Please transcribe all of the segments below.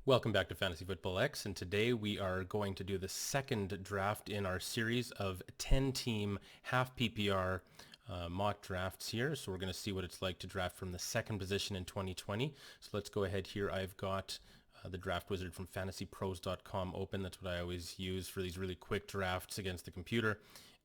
Welcome back to Fantasy Football X, and today we are going to do the second draft in our series of 10-team half PPR mock drafts here. So we're going to see what it's like to draft from the second position in 2020. So let's go ahead here. I've got the draft wizard from FantasyPros.com open. That's what I always use for these really quick drafts against the computer.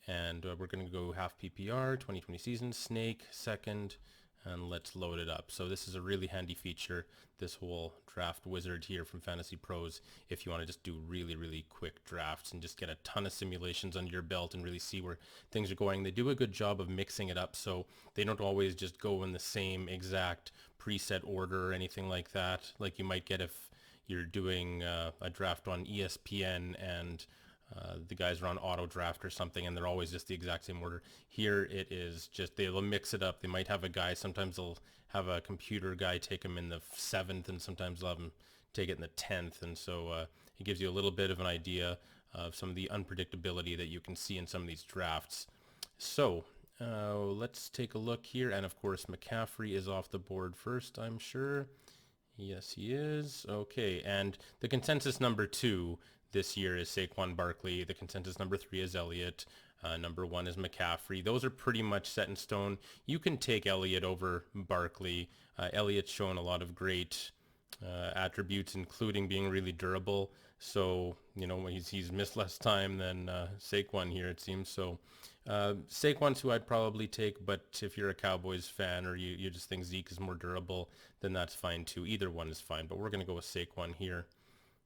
And we're going to go half PPR, 2020 season, snake, second, and let's load it up. So this is a really handy feature, this whole draft wizard here from Fantasy Pros, if you want to just do really quick drafts and just get a ton of simulations under your belt and really see where things are going. They do a good job of mixing it up, so they don't always just go in the same exact preset order or anything like that, like you might get if you're doing a draft on ESPN and the guys are on auto draft or something and they're always just the exact same order. Here it is just, they'll mix it up. They might have a guy, sometimes they'll have a computer guy take him in the 7th and sometimes they'll have him take it in the 10th. And so it gives you a little bit of an idea of some of the unpredictability that you can see in some of these drafts. So let's take a look here. And of course, McCaffrey is off the board first, I'm sure. Yes, he is. Okay, and the consensus number 2 this year is Saquon Barkley. The consensus number 3 is Elliott. Number 1 is McCaffrey. Those are pretty much set in stone. You can take Elliott over Barkley. Elliott's shown a lot of great attributes, including being really durable. So, you know, he's missed less time than Saquon here, it seems. So Saquon's who I'd probably take, but if you're a Cowboys fan or you just think Zeke is more durable, then that's fine too. Either one is fine, but we're going to go with Saquon here.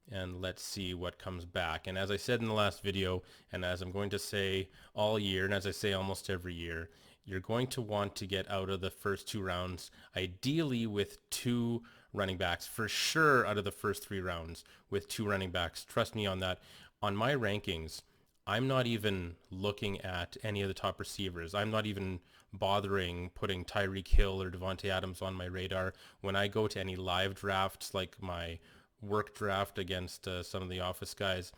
And let's see what comes back. And as I said in the last video, and as I'm going to say all year, and as I say almost every year, you're going to want to get out of the first 2 rounds, ideally with 2 running backs, for sure out of the first 3 rounds with 2 running backs. Trust me on that. On my rankings, I'm not even looking at any of the top receivers. I'm not even bothering putting Tyreek Hill or Devontae Adams on my radar. When I go to any live drafts like my work draft against some of the office guys,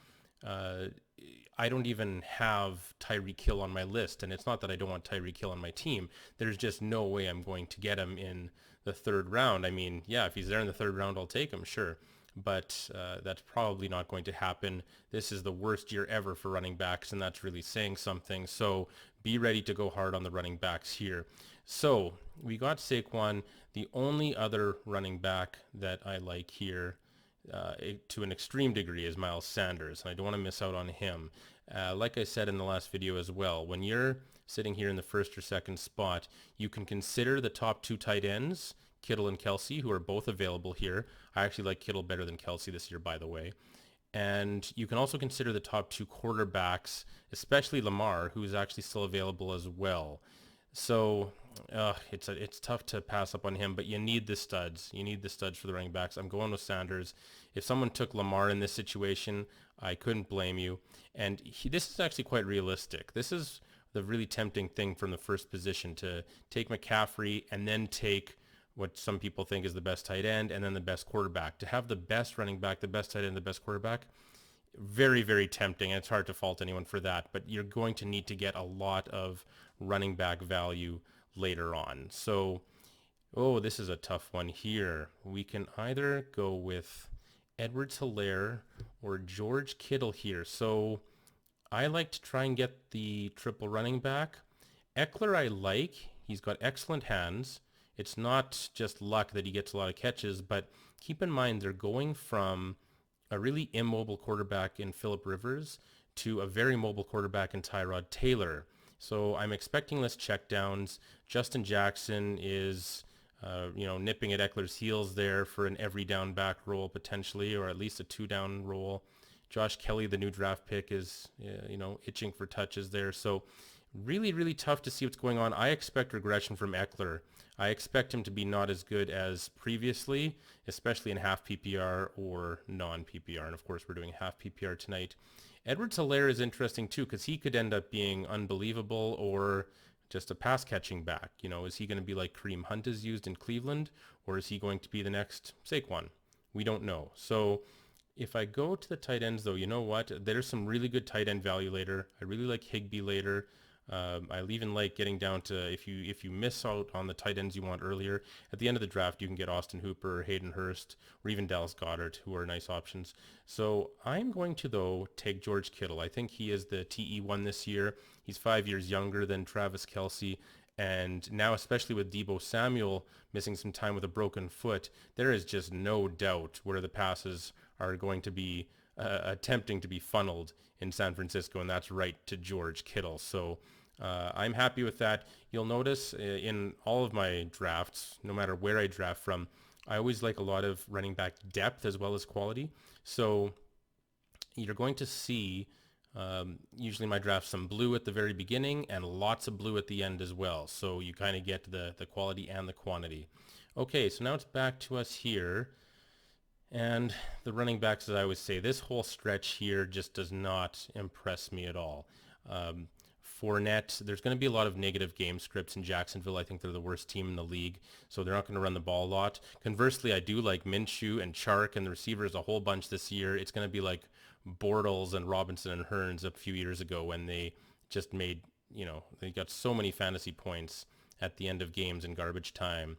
I don't even have Tyreek Hill on my list. And it's not that I don't want Tyreek Hill on my team. There's just no way I'm going to get him in the 3rd round. I mean, yeah, if he's there in the 3rd round, I'll take him, sure. But that's probably not going to happen. This is the worst year ever for running backs, and that's really saying something. So be ready to go hard on the running backs here. So we got Saquon. The only other running back that I like here to an extreme degree is Miles Sanders, and I don't want to miss out on him. Like I said in the last video as well, when you're sitting here in the 1st or 2nd spot, you can consider the top 2 tight ends, Kittle and Kelsey, who are both available here. I actually like Kittle better than Kelsey this year, by the way. And you can also consider the top 2 quarterbacks, especially Lamar, who is actually still available as well. So it's tough to pass up on him, but you need the studs. You need the studs for the running backs. I'm going with Sanders. If someone took Lamar in this situation, I couldn't blame you. And this is actually quite realistic. This is the really tempting thing from the first position, to take McCaffrey and then take what some people think is the best tight end and then the best quarterback. To have the best running back, the best tight end, the best quarterback, very tempting. And it's hard to fault anyone for that, but you're going to need to get a lot of running back value later on. So, this is a tough one here. We can either go with Edwards-Helaire or George Kittle here. So I like to try and get the triple running back. Eckler I like. He's got excellent hands. It's not just luck that he gets a lot of catches, but keep in mind they're going from a really immobile quarterback in Phillip Rivers to a very mobile quarterback in Tyrod Taylor. So I'm expecting less checkdowns. Justin Jackson is, nipping at Eckler's heels there for an every down back role potentially, or at least a 2-down role. Josh Kelly, the new draft pick, is, itching for touches there. So really tough to see what's going on. I expect regression from Eckler. I expect him to be not as good as previously, especially in half PPR or non-PPR. And of course, we're doing half PPR tonight. Edwards-Helaire is interesting too, because he could end up being unbelievable or just a pass catching back. Is he going to be like Kareem Hunt is used in Cleveland, or is he going to be the next Saquon? We don't know. So if I go to the tight ends though, you know what? There's some really good tight end value later. I really like Higbee later. I even like getting down to if you miss out on the tight ends you want earlier, at the end of the draft you can get Austin Hooper, Hayden Hurst, or even Dallas Goedert, who are nice options. So I'm going to though take George Kittle. I think he is the TE1 this year. He's 5 years younger than Travis Kelce. And now, especially with Deebo Samuel missing some time with a broken foot, there is just no doubt where the passes are going to be attempting to be funneled in San Francisco, and that's right to George Kittle. So I'm happy with that. You'll notice in all of my drafts, no matter where I draft from, I always like a lot of running back depth as well as quality. So you're going to see usually my draft some blue at the very beginning and lots of blue at the end as well. So you kind of get the quality and the quantity. Okay, so now it's back to us here. And the running backs, as I always say, this whole stretch here just does not impress me at all. Um, Fournette, there's going to be a lot of negative game scripts in Jacksonville. I think they're the worst team in the league, so they're not going to run the ball a lot. Conversely, I do like Minshew and Chark and the receivers a whole bunch this year. It's going to be like Bortles and Robinson and Hearns a few years ago when they just made, they got so many fantasy points at the end of games in garbage time.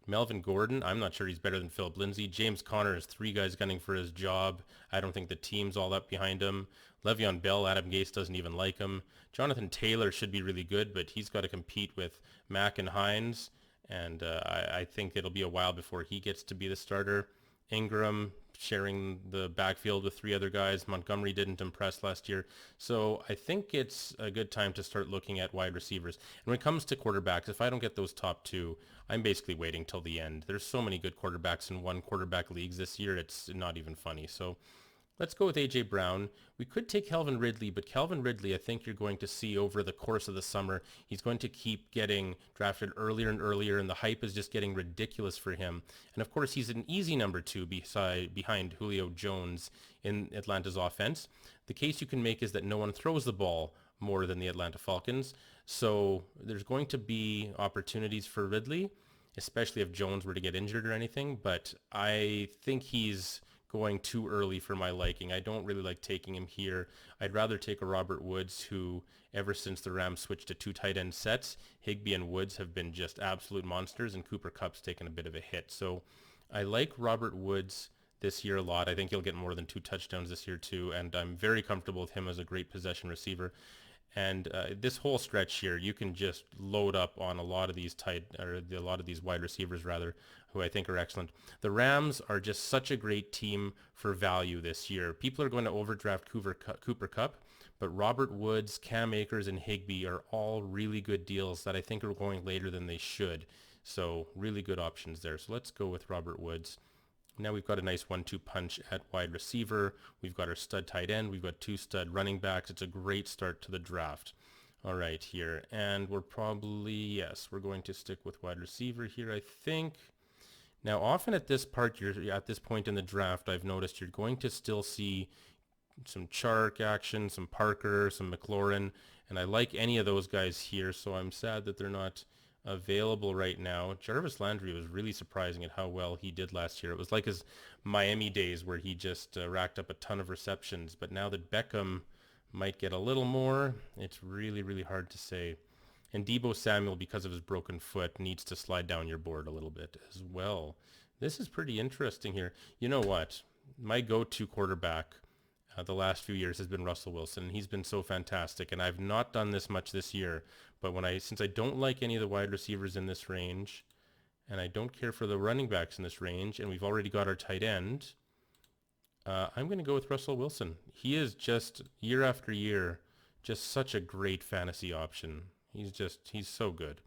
Melvin Gordon, I'm not sure he's better than Philip Lindsay. James Conner has three guys gunning for his job. I don't think the team's all up behind him. Le'Veon Bell, Adam Gase doesn't even like him. Jonathan Taylor should be really good, but he's got to compete with Mack and Hines, and I think it'll be a while before he gets to be the starter. Ingram sharing the backfield with three other guys. Montgomery didn't impress last year. So I think it's a good time to start looking at wide receivers. And when it comes to quarterbacks, if I don't get those top two, I'm basically waiting till the end. There's so many good quarterbacks in one quarterback leagues this year, it's not even funny. So let's go with A.J. Brown. We could take Calvin Ridley, but Calvin Ridley, I think you're going to see over the course of the summer, he's going to keep getting drafted earlier and earlier, and the hype is just getting ridiculous for him. And of course, he's an easy number two behind Julio Jones in Atlanta's offense. The case you can make is that no one throws the ball more than the Atlanta Falcons. So there's going to be opportunities for Ridley, especially if Jones were to get injured or anything. But I think he's going too early for my liking. I don't really like taking him here. I'd rather take a Robert Woods who, ever since the Rams switched to two tight end sets, Higbee and Woods have been just absolute monsters, and Cooper Kupp's taken a bit of a hit. So I like Robert Woods this year a lot. I think he'll get more than 2 touchdowns this year too, and I'm very comfortable with him as a great possession receiver. And this whole stretch here, you can just load up on a lot of these a lot of these wide receivers rather, who I think are excellent. The Rams are just such a great team for value this year. People are going to overdraft Cooper Kupp, but Robert Woods, Cam Akers, and Higbee are all really good deals that I think are going later than they should. So really good options there. So let's go with Robert Woods. Now we've got a nice 1-2 punch at wide receiver. We've got our stud tight end. We've got 2 stud running backs. It's a great start to the draft. All right, here. And we're probably, yes, we're going to stick with wide receiver here, I think. Now, often at this point in the draft, I've noticed you're going to still see some Chark action, some Parker, some McLaurin, and I like any of those guys here, so I'm sad that they're not available right now. Jarvis Landry was really surprising at how well he did last year. It was like his Miami days where he just racked up a ton of receptions, but now that Beckham might get a little more, it's really, really hard to say. And Deebo Samuel, because of his broken foot, needs to slide down your board a little bit as well. This is pretty interesting here. You know what? My go-to quarterback the last few years has been Russell Wilson. He's been so fantastic, and I've not done this much this year. But since I don't like any of the wide receivers in this range, and I don't care for the running backs in this range, and we've already got our tight end, I'm going to go with Russell Wilson. He is just, year after year, just such a great fantasy option. He's so good.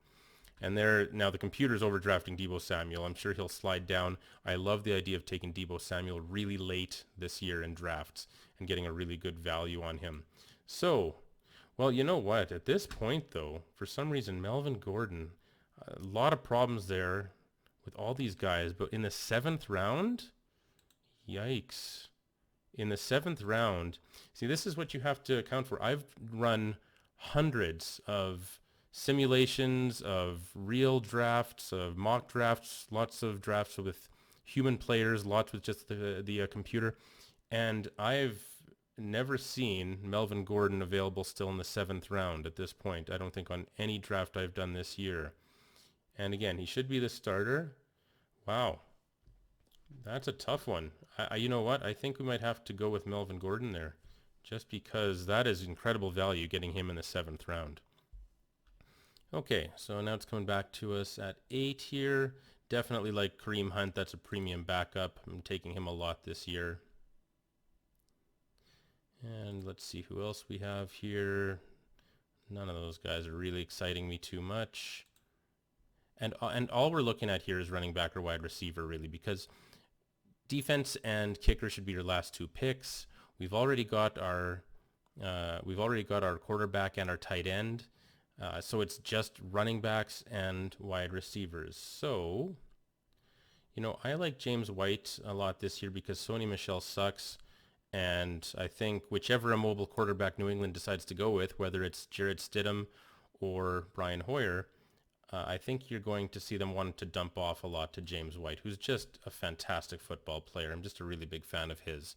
And now the computer's overdrafting Deebo Samuel. I'm sure he'll slide down. I love the idea of taking Deebo Samuel really late this year in drafts and getting a really good value on him. So, well, you know what? At this point, though, for some reason, Melvin Gordon, a lot of problems there with all these guys. But in the 7th round, yikes. In the 7th round, see, this is what you have to account for. I've run hundreds of simulations, of real drafts, of mock drafts, lots of drafts with human players, lots with just the computer. And I've never seen Melvin Gordon available still in the 7th round at this point. I don't think on any draft I've done this year. And again, he should be the starter. Wow, that's a tough one. You know what? I think we might have to go with Melvin Gordon there, just because that is incredible value getting him in the 7th round. Okay, so now it's coming back to us at 8 here. Definitely like Kareem Hunt. That's a premium backup. I'm taking him a lot this year. And let's see who else we have here. None of those guys are really exciting me too much. And all we're looking at here is running back or wide receiver, really, because defense and kicker should be your last 2 picks. We've already got our quarterback and our tight end. So it's just running backs and wide receivers. So, you know, I like James White a lot this year because Sony Michel sucks. And I think whichever immobile quarterback New England decides to go with, whether it's Jarrett Stidham or Brian Hoyer, I think you're going to see them want to dump off a lot to James White, who's just a fantastic football player. I'm just a really big fan of his.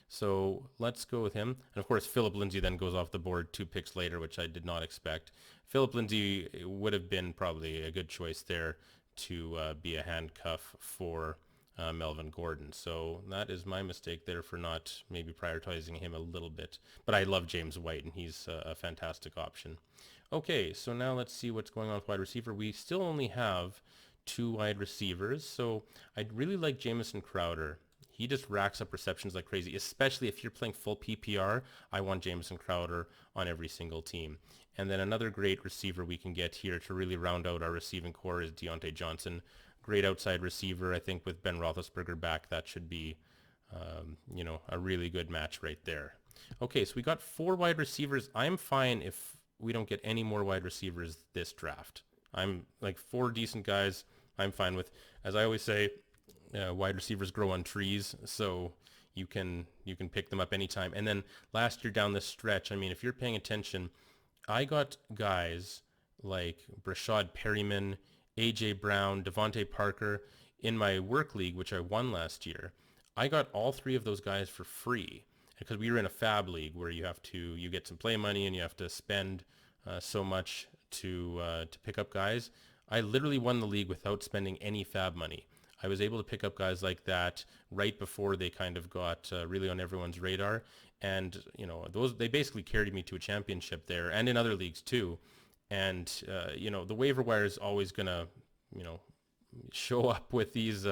So let's go with him. And of course, Philip Lindsay then goes off the board 2 picks later, which I did not expect. Philip Lindsay would have been probably a good choice there to be a handcuff for Melvin Gordon. So that is my mistake there for not maybe prioritizing him a little bit. But I love James White, and he's a fantastic option. Okay, so now let's see what's going on with wide receiver. We still only have 2 wide receivers, so I'd really like Jamison Crowder. He just racks up receptions like crazy, especially if you're playing full PPR. I want Jamison Crowder on every single team. And then another great receiver we can get here to really round out our receiving core is Deontay Johnson. Great outside receiver. I think with Ben Roethlisberger back, that should be, you know, a really good match right there. Okay, so we got 4 wide receivers. I'm fine if we don't get any more wide receivers this draft. I'm like 4 decent guys I'm fine with. As I always say, wide receivers grow on trees, so you can pick them up anytime. And then last year down this stretch, I mean, if you're paying attention, I got guys like Brashad Perryman, A.J. Brown, Devontae Parker in my work league, which I won last year. I got all 3 of those guys for free because we were in a fab league where you get some play money and you have to spend so much to pick up guys. I literally won the league without spending any fab money. I was able to pick up guys like that right before they kind of got really on everyone's radar. And, you know, they basically carried me to a championship there and in other leagues too. And, you know, the waiver wire is always going to, you know, show up with these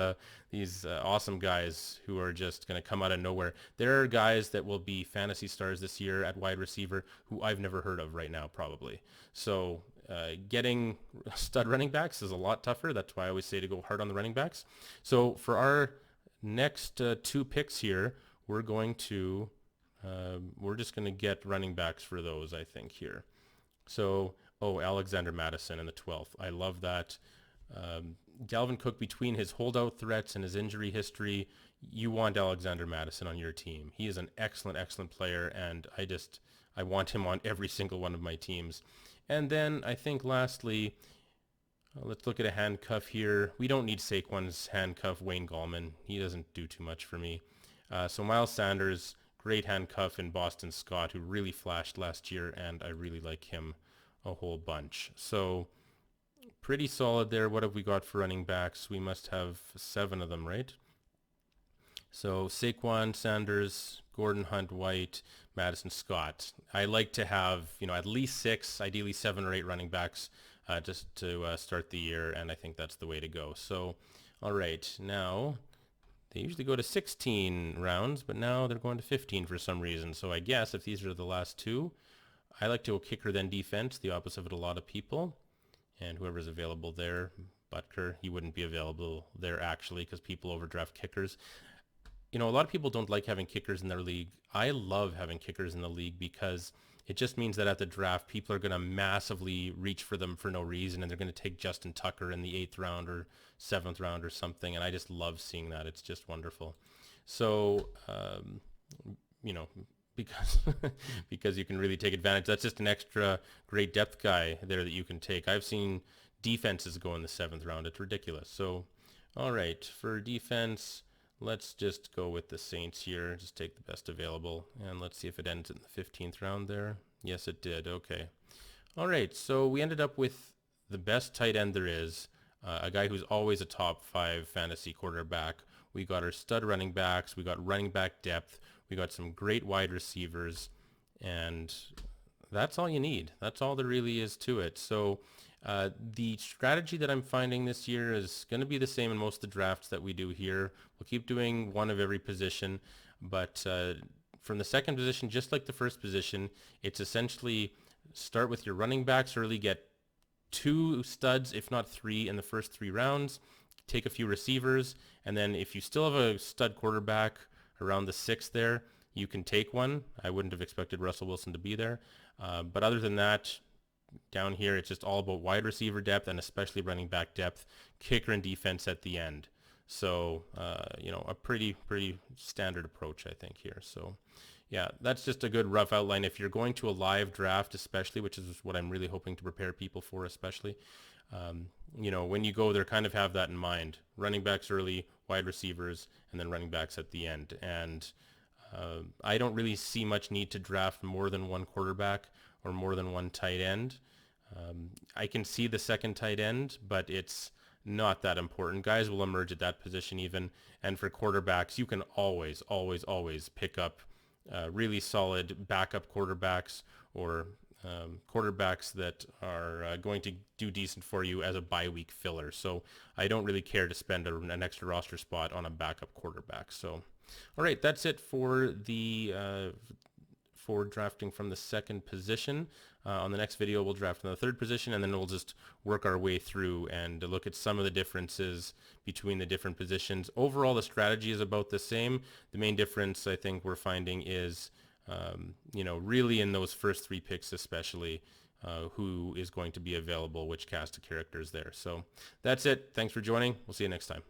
awesome guys who are just going to come out of nowhere. There are guys that will be fantasy stars this year at wide receiver who I've never heard of right now, probably. So getting stud running backs is a lot tougher. That's why I always say to go hard on the running backs. So for our next 2 picks here, we're just going to get running backs for those, I think, here. So, Alexander Mattison in the 12th. I love that. Dalvin Cook, between his holdout threats and his injury history, you want Alexander Mattison on your team. He is an excellent, excellent player, and I want him on every single one of my teams. And then I think lastly, let's look at a handcuff here. We don't need Saquon's handcuff, Wayne Gallman. He doesn't do too much for me. So Miles Sanders, great handcuff in Boston Scott, who really flashed last year, and I really like him a whole bunch. So pretty solid there. What have we got for running backs? We must have 7 of them, right? So Saquon, Sanders, Gordon, Hunt, White, Madison, Scott. I like to have, you know, at least 6, ideally 7 or 8 running backs just to start the year, and I think that's the way to go. So, all right, now they usually go to 16 rounds, but now they're going to 15 for some reason. So I guess if these are the last 2, I like to go kicker then defense, the opposite of a lot of people. And whoever's available there, Butker, he wouldn't be available there actually because people overdraft kickers. You know, a lot of people don't like having kickers in their league. I love having kickers in the league because it just means that at the draft, people are going to massively reach for them for no reason, and they're going to take Justin Tucker in the 8th round or 7th round or something, and I just love seeing that. It's just wonderful. So, you know, because you can really take advantage. That's just an extra great depth guy there that you can take. I've seen defenses go in the 7th round. It's ridiculous. So, all right, for defense, Let's just go with the Saints here. Just take the best available, and let's see if it ends in the 15th round there. Yes, it did. Okay. All right, so we ended up with the best tight end there is, a guy who's always a top 5 fantasy quarterback. We got our stud running backs. We got running back depth. We got some great wide receivers, and that's all you need. That's all there really is to it. So the strategy that I'm finding this year is going to be the same in most of the drafts that we do here. We'll keep doing one of every position, but from the second position, just like the first position, it's essentially start with your running backs early, get 2 studs, if not 3, in the first 3 rounds, take a few receivers, and then if you still have a stud quarterback around the 6th there, you can take one. I wouldn't have expected Russell Wilson to be there. But other than that, down here, it's just all about wide receiver depth and especially running back depth, kicker and defense at the end. So, a pretty standard approach, I think, here. So, yeah, that's just a good rough outline. If you're going to a live draft, especially, which is what I'm really hoping to prepare people for, especially, when you go there, kind of have that in mind. Running backs early, wide receivers, and then running backs at the end. And I don't really see much need to draft more than one quarterback or more than one tight end. I can see the second tight end, but it's not that important. Guys will emerge at that position even. And for quarterbacks, you can always pick up really solid backup quarterbacks or quarterbacks that are going to do decent for you as a bye week filler. So I don't really care to spend an extra roster spot on a backup quarterback. So, all right, that's it for the for drafting from the second position. On the next video, we'll draft from the third position, and then we'll just work our way through and look at some of the differences between the different positions. Overall, the strategy is about the same. The main difference I think we're finding is, really in those first 3 picks especially, who is going to be available, which cast of characters there. So that's it. Thanks for joining. We'll see you next time.